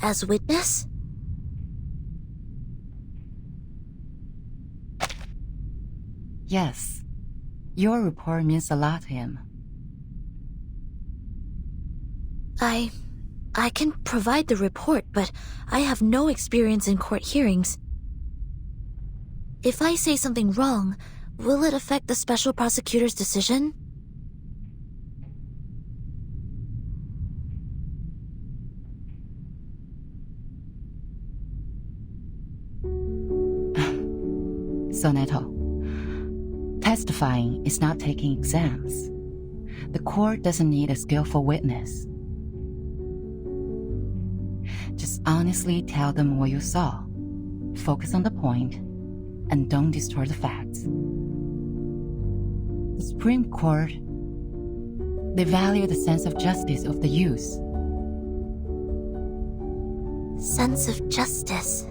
as witness? Yes. Your report means a lot to him. I can provide the report, but I have no experience in court hearings. If I say something wrong, will it affect the special prosecutor's decision? Soneto, testifying is not taking exams. The court doesn't need a skillful witness. Just honestly tell them what you saw. Focus on the point, and don't distort the facts. The Supreme Court, they value the sense of justice of the youth. Sense of justice.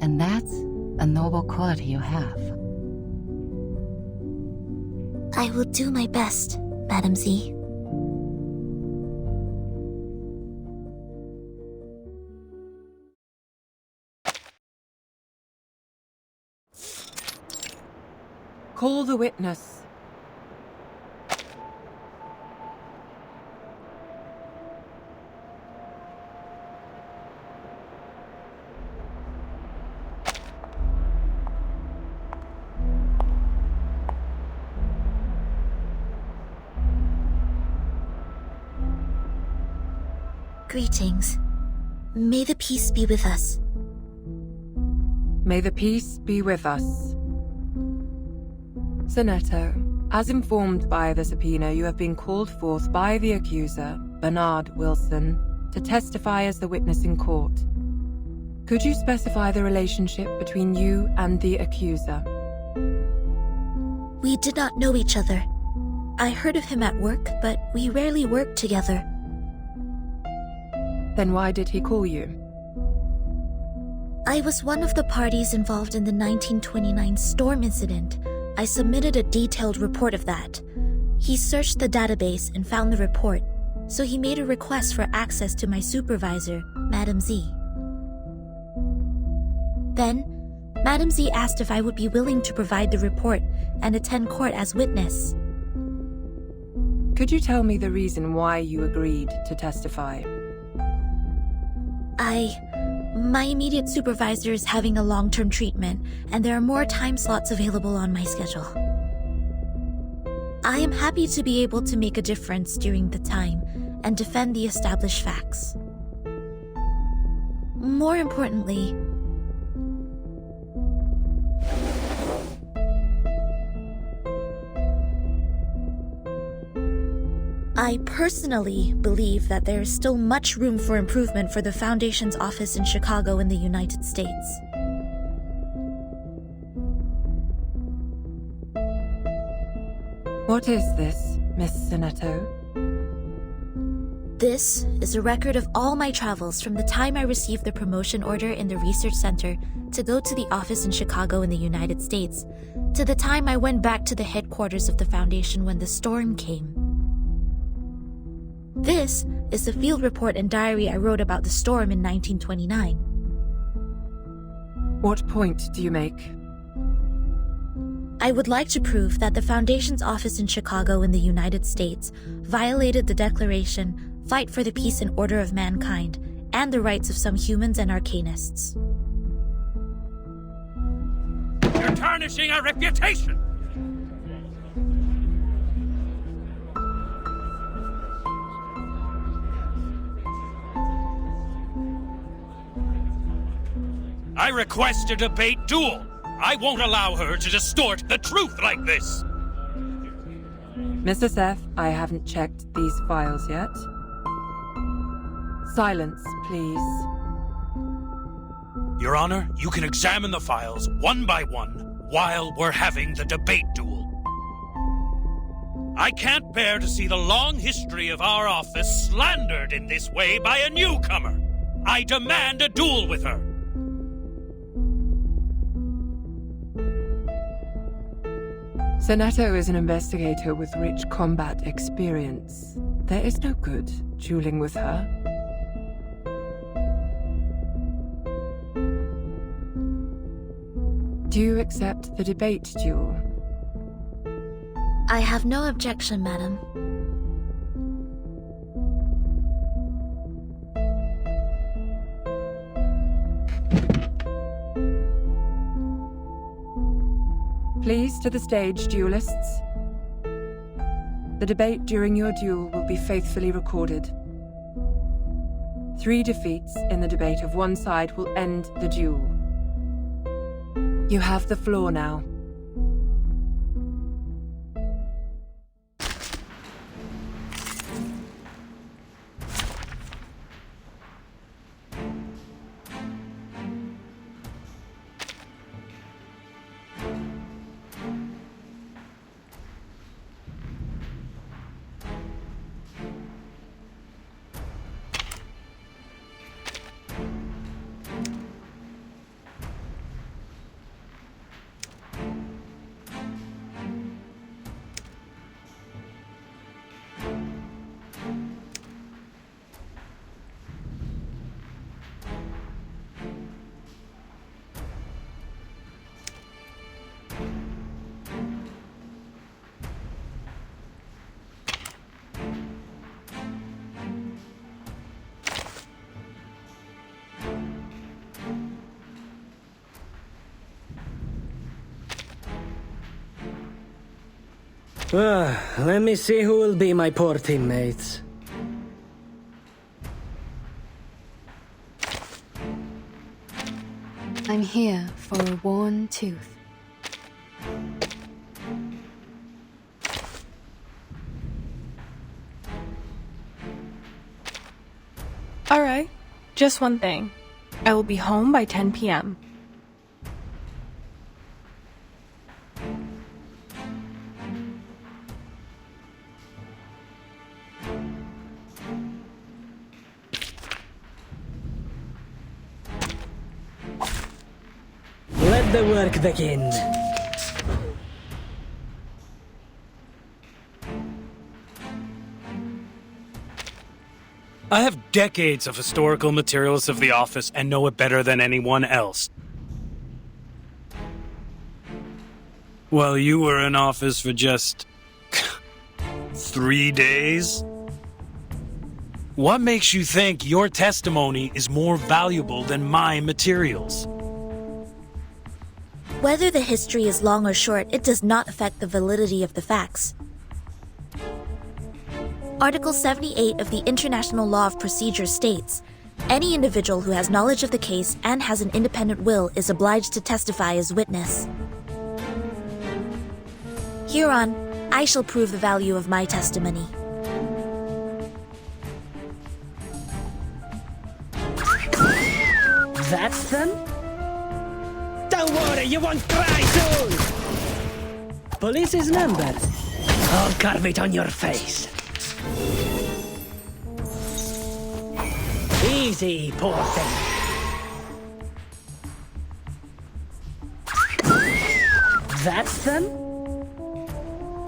And that's a noble quality you have. I will do my best, Madam Z. Call the witness. Greetings. May the peace be with us. May the peace be with us. Soneto, as informed by the subpoena, you have been called forth by the accuser, Bernard Wilson, to testify as the witness in court. Could you specify the relationship between you and the accuser? We did not know each other. I heard of him at work, but we rarely worked together. Then why did he call you? I was one of the parties involved in the 1929 storm incident. I submitted a detailed report of that. He searched the database and found the report, so he made a request for access to my supervisor, Madam Z. Then, Madam Z asked if I would be willing to provide the report and attend court as witness. Could you tell me the reason why you agreed to testify? My immediate supervisor is having a long-term treatment, and there are more time slots available on my schedule. I am happy to be able to make a difference during the time and defend the established facts. More importantly, I personally believe that there is still much room for improvement for the Foundation's office in Chicago in the United States. What is this, Miss Soneto? This is a record of all my travels from the time I received the promotion order in the research center to go to the office in Chicago in the United States, to the time I went back to the headquarters of the Foundation when the storm came. This is the field report and diary I wrote about the storm in 1929. What point do you make? I would like to prove that the Foundation's office in Chicago in the United States violated the Declaration, Fight for the Peace and Order of Mankind, and the rights of some humans and arcanists. You're tarnishing our reputation! I request a debate duel. I won't allow her to distort the truth like this. Mr. Seth, I haven't checked these files yet. Silence, please. Your Honor, you can examine the files one by one while we're having the debate duel. I can't bear to see the long history of our office slandered in this way by a newcomer. I demand a duel with her. Soneto is an investigator with rich combat experience. There is no good dueling with her. Do you accept the debate duel? I have no objection, madam. Please to the stage, duelists. The debate during your duel will be faithfully recorded. 3 defeats in the debate of one side will end the duel. You have the floor now. Let me see who will be my poor teammates. I'm here for a worn tooth. Alright, just one thing. I will be home by 10 p.m. Let the work begin. I have decades of historical materials of the office and know it better than anyone else. While you were in office for just 3 days? What makes you think your testimony is more valuable than my materials? Whether the history is long or short, it does not affect the validity of the facts. Article 78 of the International Law of Procedure states, any individual who has knowledge of the case and has an independent will is obliged to testify as witness. Hereon, I shall prove the value of my testimony. That's them? Don't worry, you won't cry soon! Police's number. I'll carve it on your face. Easy, poor thing. That's them?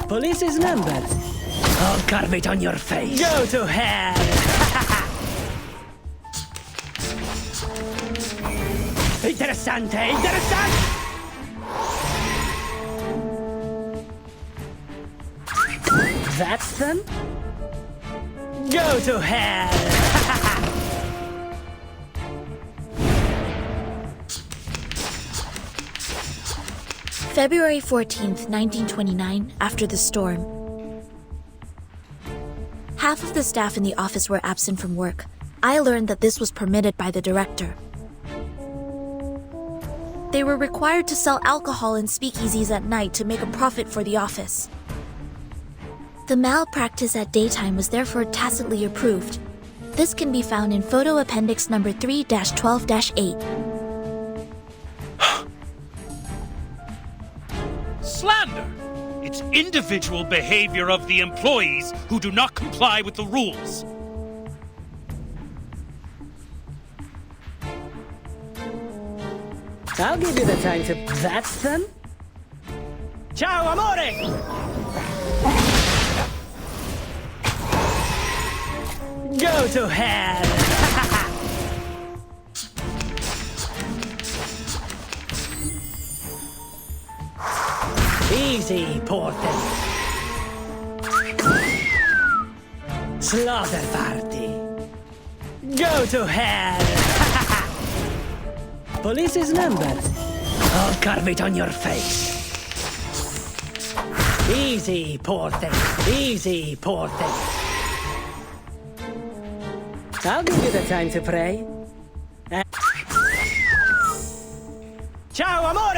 Police's number. I'll carve it on your face. Go to hell! Interessante, interessante! That's them? Go to hell! February 14th, 1929, after the storm. Half of the staff in the office were absent from work. I learned that this was permitted by the director. They were required to sell alcohol in speakeasies at night to make a profit for the office. The malpractice at daytime was therefore tacitly approved. This can be found in Photo Appendix number 3-12-8. Slander! It's individual behavior of the employees who do not comply with the rules. I'll give you the time to... That's them? Ciao, amore! Go to hell! Easy, poor thing. Slaughter party. Go to hell! Police's number. I'll carve it on your face. Easy, poor thing. Easy, poor thing. I'll give you the time to pray. Ciao, amore!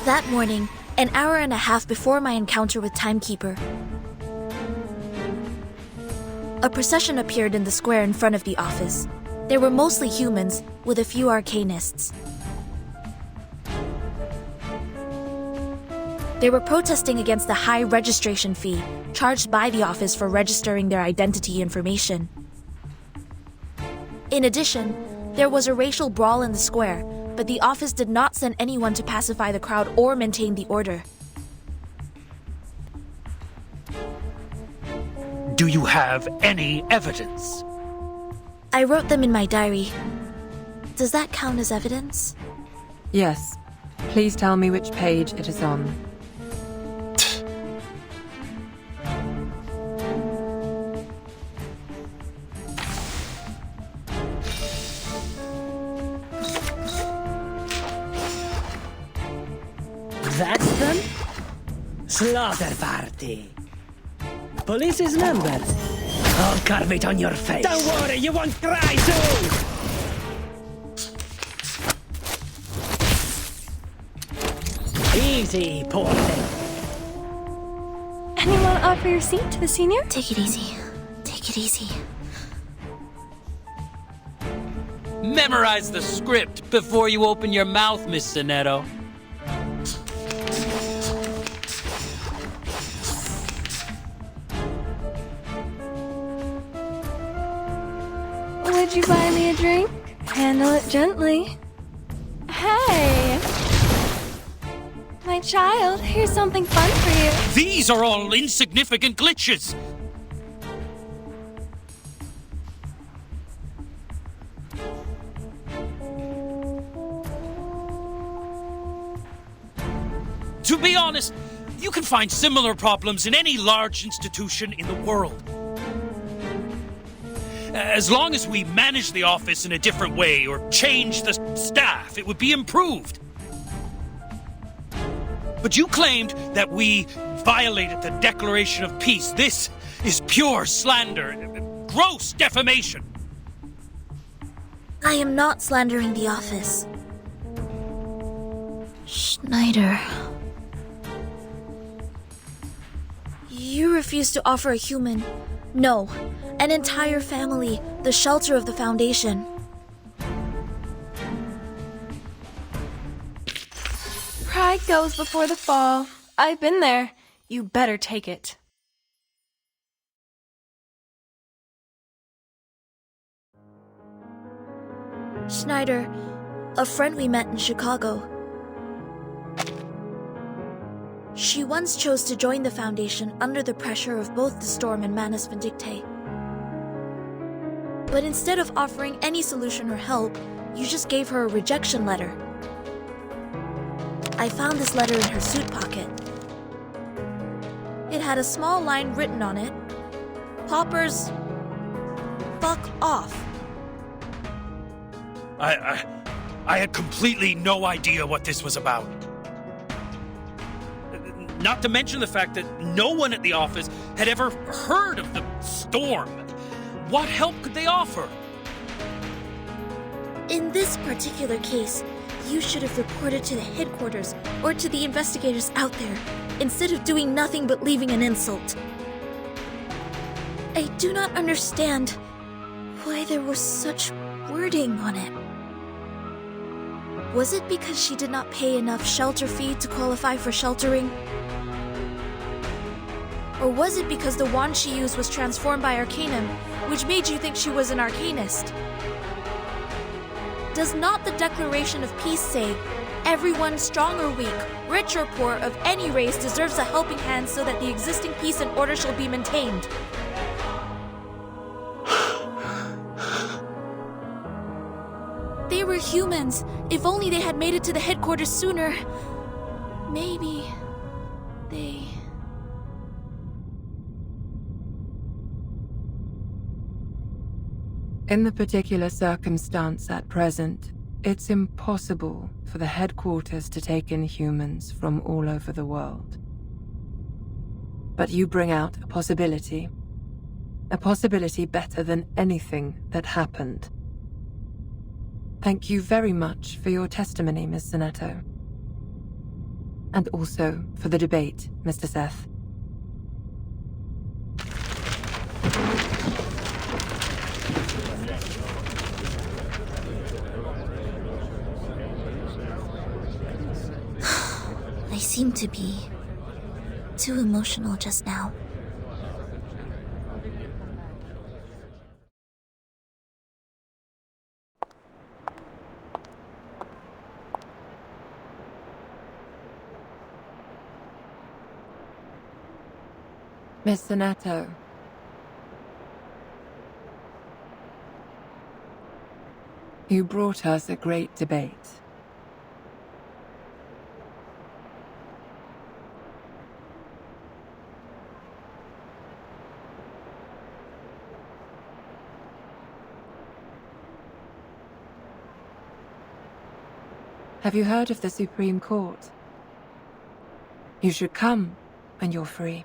That morning, an hour and a half before my encounter with Timekeeper, a procession appeared in the square in front of the office. They were mostly humans, with a few arcanists. They were protesting against the high registration fee charged by the office for registering their identity information. In addition, there was a racial brawl in the square, but the office did not send anyone to pacify the crowd or maintain the order. Do you have any evidence? I wrote them in my diary. Does that count as evidence? Yes. Please tell me which page it is on. That's them? Slaughter party. Police's number. I'll carve it on your face. Don't worry, you won't cry soon! Easy, poor thing. Anyone offer your seat to the senior? Take it easy. Take it easy. Memorize the script before you open your mouth, Miss Sonetto. Would you buy me a drink? Handle it gently. Hey! My child, here's something fun for you. These are all insignificant glitches. To be honest, you can find similar problems in any large institution in the world. As long as we manage the office in a different way or change the staff, it would be improved. But you claimed that we violated the Declaration of Peace. This is pure slander, gross defamation. I am not slandering the office. Schneider. You refuse to offer a human, no, an entire family, the shelter of the Foundation. Pride goes before the fall. I've been there. You better take it. Schneider, a friend we met in Chicago. She once chose to join the Foundation under the pressure of both the Storm and Manus Vindictae. But instead of offering any solution or help, you just gave her a rejection letter. I found this letter in her suit pocket. It had a small line written on it. Poppers, fuck off. I had completely no idea what this was about. Not to mention the fact that no one at the office had ever heard of the Storm. What help could they offer? In this particular case, you should have reported to the headquarters or to the investigators out there, instead of doing nothing but leaving an insult. I do not understand why there was such wording on it. Was it because she did not pay enough shelter fee to qualify for sheltering? Or was it because the wand she used was transformed by Arcanum, which made you think she was an Arcanist? Does not the Declaration of Peace say, Everyone, strong or weak, rich or poor, of any race, deserves a helping hand so that the existing peace and order shall be maintained. They were humans. If only they had made it to the headquarters sooner. Maybe they... In the particular circumstance at present, it's impossible for the headquarters to take in humans from all over the world. But you bring out a possibility better than anything that happened. Thank you very much for your testimony, Miss Sonetto. And also for the debate, Mr. Seth. I seem to be too emotional just now. Miss Sonetto. You brought us a great debate. Have you heard of the Supreme Court? You should come when you're free.